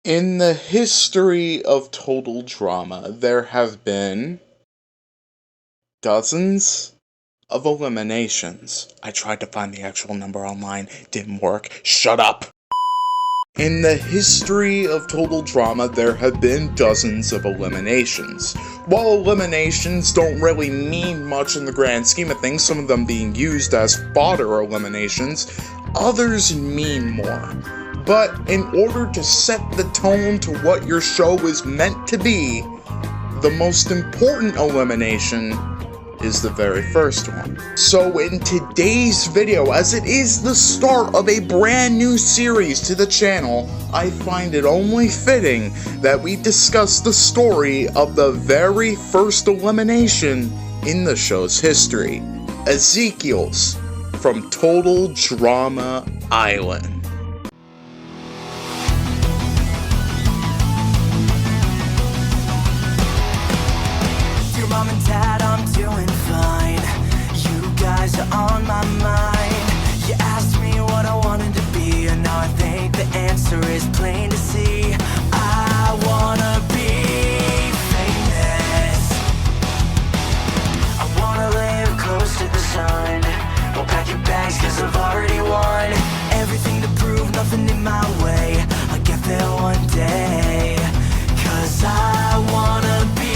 In the history of total drama, there have been dozens of eliminations. I tried to find the actual number online, didn't work. Shut up! In the history of total drama, there have been dozens of eliminations. While eliminations don't really mean much in the grand scheme of things, some of them being used as fodder eliminations, others mean more. But in order to set the tone to what your show is meant to be, the most important elimination is the very first one. So in today's video, as it is the start of a brand new series to the channel, I find it only fitting that we discuss the story of the very first elimination in the show's history, Ezekiel's from Total Drama Island. Mom and Dad, I'm doing fine. You guys are on my mind. You asked me what I wanted to be, and now I think the answer is plain to see. I wanna be famous. I wanna live close to the sun. Don't pack your bags cause I've already won. Everything to prove, nothing in my way. I'll get there one day. Cause I wanna be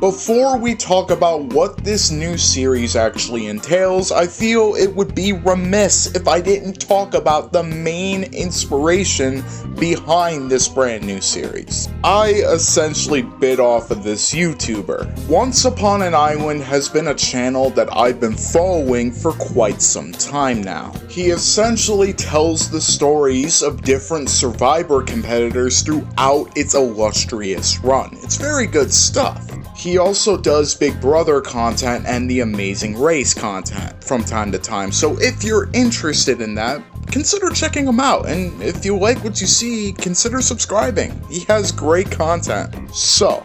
Before we talk about what this new series actually entails, I feel it would be remiss if I didn't talk about the main inspiration behind this brand new series. I essentially bit off of this YouTuber. Once Upon an Island has been a channel that I've been following for quite some time now. He essentially tells the stories of different Survivor competitors throughout its illustrious run. It's very good stuff. He also does Big Brother content and the Amazing Race content from time to time, so if you're interested in that, consider checking him out, and if you like what you see, consider subscribing. He has great content. So,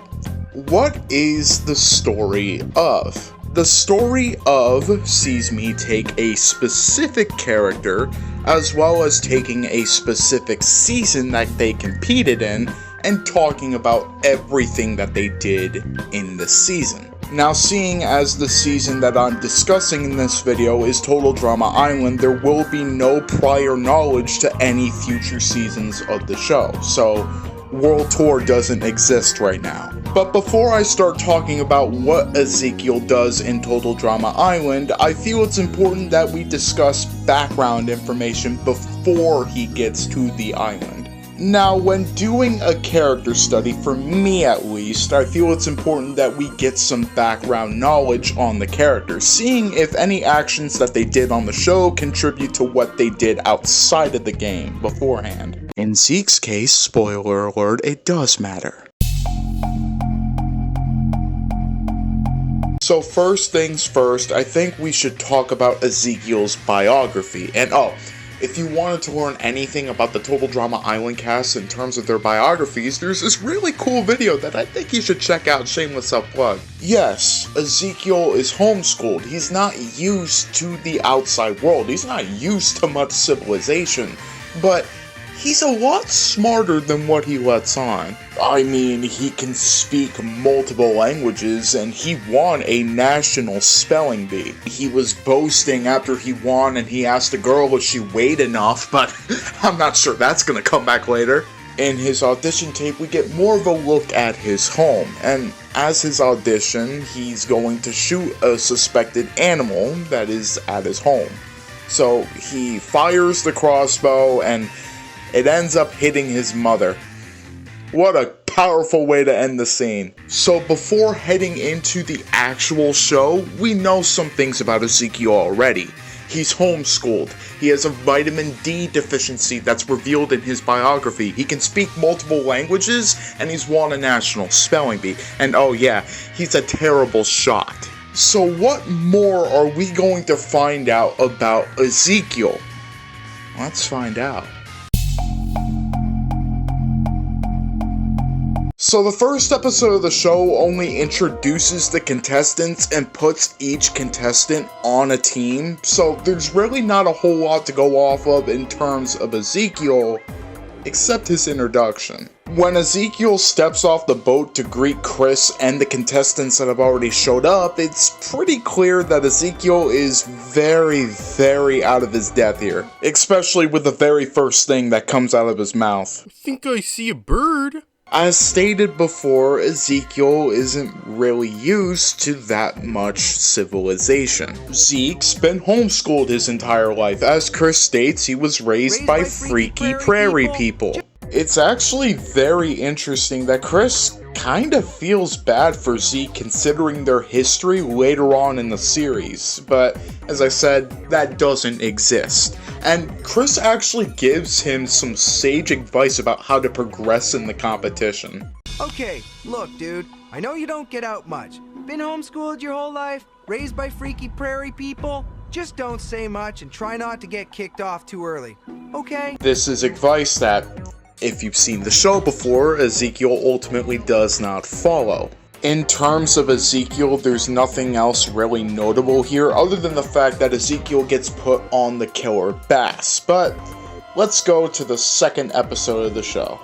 what is the story of? The story of sees me take a specific character, as well as taking a specific season that they competed in, and talking about everything that they did in the season. Now, seeing as the season that I'm discussing in this video is Total Drama Island, there will be no prior knowledge to any future seasons of the show, so World Tour doesn't exist right now. But before I start talking about what Ezekiel does in Total Drama Island, I feel it's important that we discuss background information before he gets to the island. Now, when doing a character study, for me at least, I feel it's important that we get some background knowledge on the character, seeing if any actions that they did on the show contribute to what they did outside of the game beforehand. In Zeke's case, spoiler alert, it does matter. So first things first, I think we should talk about Ezekiel's biography, and if you wanted to learn anything about the Total Drama Island cast in terms of their biographies, there's this really cool video that I think you should check out, shameless self-plug. Yes, Ezekiel is homeschooled. He's not used to the outside world. He's not used to much civilization, but he's a lot smarter than what he lets on. I mean, he can speak multiple languages, and he won a national spelling bee. He was boasting after he won, and he asked a girl if she weighed enough, but I'm not sure that's gonna come back later. In his audition tape, we get more of a look at his home, and as his audition, he's going to shoot a suspected animal that is at his home. So he fires the crossbow, and it ends up hitting his mother. What a powerful way to end the scene. So before heading into the actual show, we know some things about Ezekiel already. He's homeschooled. He has a vitamin D deficiency that's revealed in his biography. He can speak multiple languages, and he's won a national spelling bee. And oh yeah, he's a terrible shot. So what more are we going to find out about Ezekiel? Let's find out. So the first episode of the show only introduces the contestants and puts each contestant on a team, so there's really not a whole lot to go off of in terms of Ezekiel, except his introduction. When Ezekiel steps off the boat to greet Chris and the contestants that have already showed up, it's pretty clear that Ezekiel is very out of his depth here, especially with the very first thing that comes out of his mouth. I think I see a bird. As stated before, Ezekiel isn't really used to that much civilization. Zeke's been homeschooled his entire life. As Chris states, he was raised by freaky prairie people. It's actually very interesting that Chris kind of feels bad for Zeke considering their history later on in the series, but as I said, that doesn't exist. And Chris actually gives him some sage advice about how to progress in the competition. Okay, look dude, I know you don't get out much. Been homeschooled your whole life, raised by freaky prairie people. Just don't say much and try not to get kicked off too early, okay? This is advice that, if you've seen the show before, Ezekiel ultimately does not follow. In terms of Ezekiel, there's nothing else really notable here other than the fact that Ezekiel gets put on the killer bass. But let's go to the second episode of the show.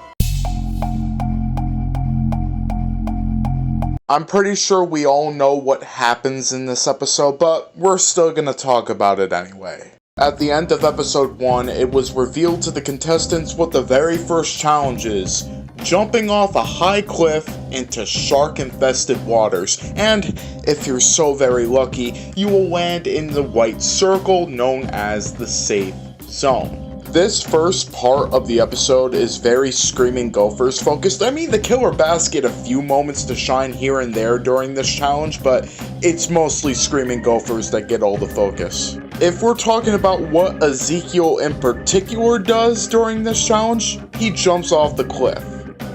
I'm pretty sure we all know what happens in this episode, but we're still gonna talk about it anyway. At the end of episode 1, it was revealed to the contestants what the very first challenge is: jumping off a high cliff into shark-infested waters, and if you're so very lucky, you will land in the white circle known as the safe zone. This first part of the episode is very Screaming Gophers focused. I mean, the killer bass get a few moments to shine here and there during this challenge, but it's mostly Screaming Gophers that get all the focus. If we're talking about what Ezekiel in particular does during this challenge, he jumps off the cliff.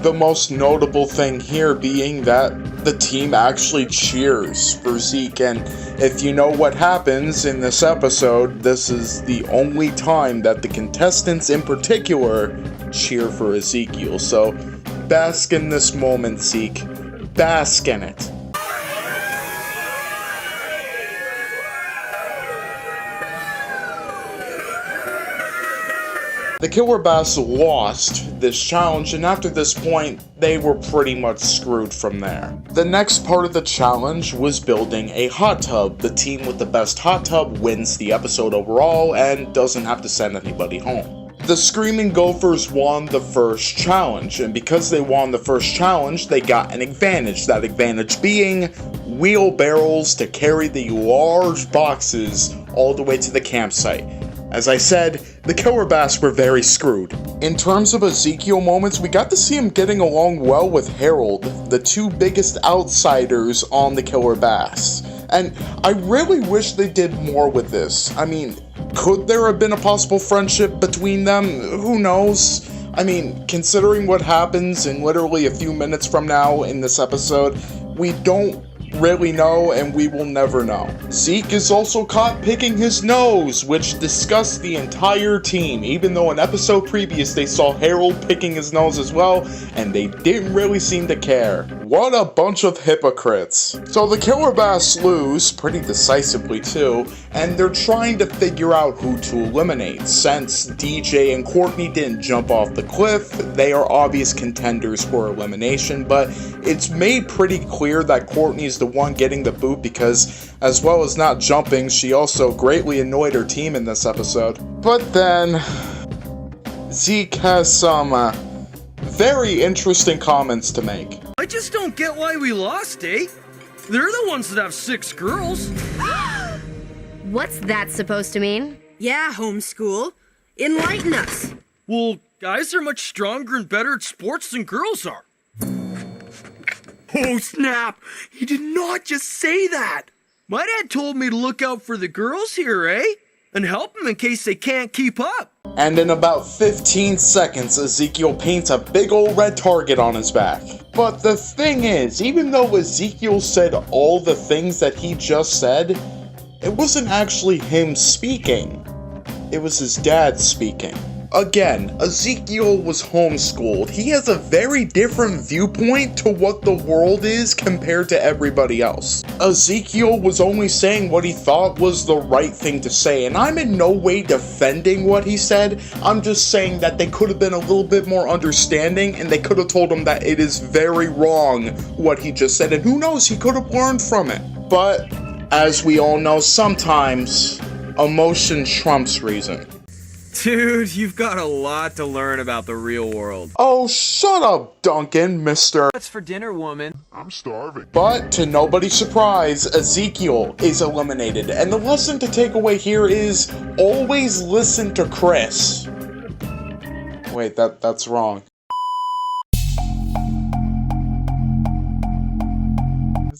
The most notable thing here being that the team actually cheers for Zeke, and if you know what happens in this episode, this is the only time that the contestants in particular cheer for Ezekiel. So bask in this moment, Zeke. Bask in it. The killer bass lost this challenge, and after this point, they were pretty much screwed from there. The next part of the challenge was building a hot tub. The team with the best hot tub wins the episode overall and doesn't have to send anybody home. The Screaming Gophers won the first challenge, and because they won the first challenge, they got an advantage. That advantage being wheelbarrows to carry the large boxes all the way to the campsite. As I said, the killer bass were very screwed. In terms of Ezekiel moments, we got to see him getting along well with Harold, the two biggest outsiders on the killer bass. And I really wish they did more with this. I mean, could there have been a possible friendship between them? Who knows? I mean, considering what happens in literally a few minutes from now in this episode, we don't really know, and we will never know. Zeke is also caught picking his nose, which disgusts the entire team, even though in episode previous they saw Harold picking his nose as well, and they didn't really seem to care. What a bunch of hypocrites. So the killer bass lose, pretty decisively too, and they're trying to figure out who to eliminate. Since DJ and Courtney didn't jump off the cliff, they are obvious contenders for elimination, but it's made pretty clear that Courtney's the one getting the boot because, as well as not jumping, she also greatly annoyed her team in this episode. But then, Zeke has some very interesting comments to make. I just don't get why we lost, eh? They're the ones that have 6 girls. What's that supposed to mean? Yeah, homeschool. Enlighten us. Well, guys are much stronger and better at sports than girls are. Oh, snap! He did not just say that! My dad told me to look out for the girls here, eh? and help them in case they can't keep up. And in about 15 seconds, Ezekiel paints a big ol' red target on his back. But the thing is, even though Ezekiel said all the things that he just said, it wasn't actually him speaking. It was his dad speaking. Again, Ezekiel was homeschooled. He has a very different viewpoint to what the world is compared to everybody else. Ezekiel was only saying what he thought was the right thing to say, and I'm in no way defending what he said. I'm just saying that they could have been a little bit more understanding, and they could have told him that it is very wrong what he just said, and who knows, he could have learned from it. But, as we all know, sometimes emotion trumps reason. Dude, you've got a lot to learn about the real world. Oh, shut up, Duncan, Mr. What's for dinner, woman? I'm starving. But, to nobody's surprise, Ezekiel is eliminated, and the lesson to take away here is always listen to Chris. Wait, that's wrong.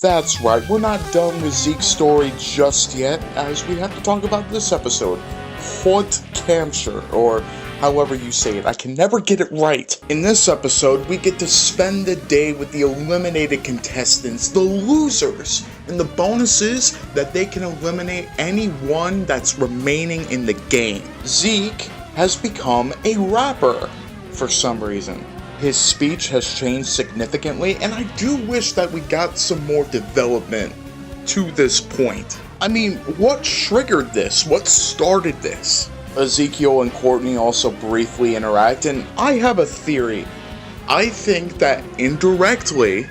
That's right, we're not done with Zeke's story just yet, as we have to talk about this episode. Hot Camshire, or however you say it. I can never get it right. In this episode, we get to spend the day with the eliminated contestants, the losers, and the bonus is that they can eliminate anyone that's remaining in the game. Zeke has become a rapper for some reason. His speech has changed significantly, and I do wish that we got some more development to this point. I mean, what triggered this? What started this? Ezekiel and Courtney also briefly interact, and I have a theory. I think that indirectly,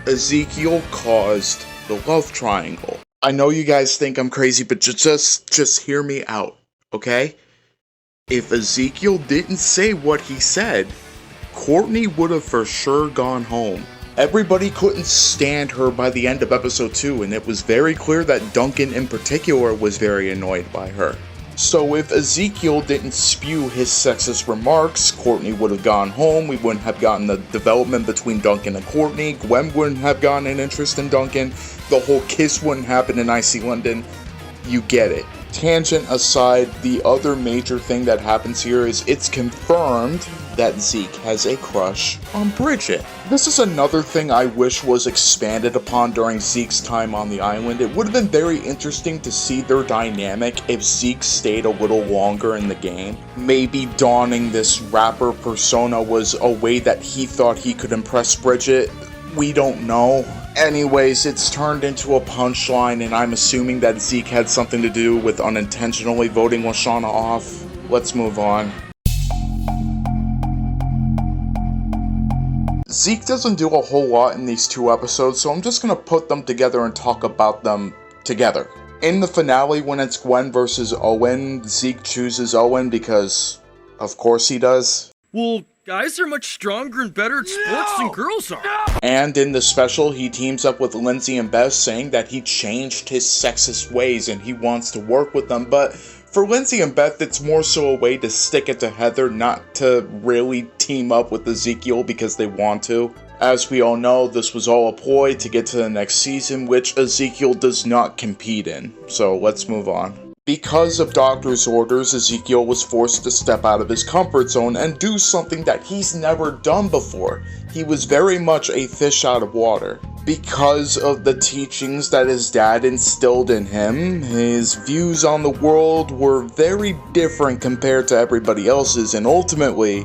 Ezekiel caused the love triangle. I know you guys think I'm crazy, but just hear me out, okay? If Ezekiel didn't say what he said, Courtney would have for sure gone home. Everybody couldn't stand her by the end of episode 2, and it was very clear that Duncan in particular was very annoyed by her. So if Ezekiel didn't spew his sexist remarks, Courtney would have gone home, we wouldn't have gotten the development between Duncan and Courtney, Gwen wouldn't have gotten an interest in Duncan, the whole kiss wouldn't happen in Icy London. You get it. Tangent aside, the other major thing that happens here is it's confirmed that Zeke has a crush on Bridget. This is another thing I wish was expanded upon during Zeke's time on the island. It would have been very interesting to see their dynamic if Zeke stayed a little longer in the game. Maybe donning this rapper persona was a way that he thought he could impress Bridget. We don't know. Anyways, it's turned into a punchline, and I'm assuming that Zeke had something to do with unintentionally voting Lashana off. Let's move on. Zeke doesn't do a whole lot in these 2 episodes, so I'm just gonna put them together and talk about them together. In the finale, when it's Gwen versus Owen, Zeke chooses Owen because, of course he does. Well, guys are much stronger and better at sports than girls are. And in the special, he teams up with Lindsay and Beth, saying that he changed his sexist ways and he wants to work with them, but for Lindsay and Beth, it's more so a way to stick it to Heather, not to really team up with Ezekiel because they want to. As we all know, this was all a ploy to get to the next season, which Ezekiel does not compete in, so let's move on. Because of doctor's orders, Ezekiel was forced to step out of his comfort zone and do something that he's never done before. He was very much a fish out of water. Because of the teachings that his dad instilled in him, his views on the world were very different compared to everybody else's, and ultimately,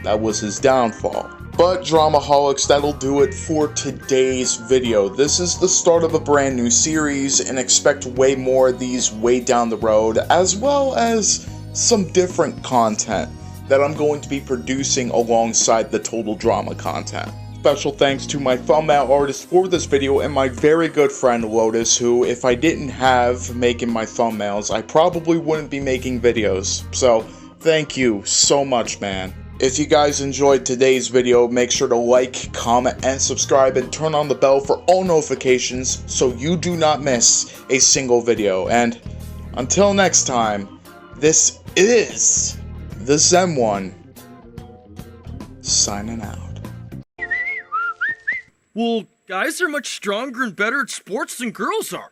that was his downfall. But Dramaholics, that'll do it for today's video. This is the start of a brand new series, and expect way more of these way down the road, as well as some different content that I'm going to be producing alongside the Total Drama content. Special thanks to my thumbnail artist for this video and my very good friend Lotus, who, if I didn't have making my thumbnails, I probably wouldn't be making videos. So, thank you so much, man. If you guys enjoyed today's video, make sure to like, comment, and subscribe, and turn on the bell for all notifications so you do not miss a single video. And until next time, this is the Zen One, signing out. Well, guys are much stronger and better at sports than girls are.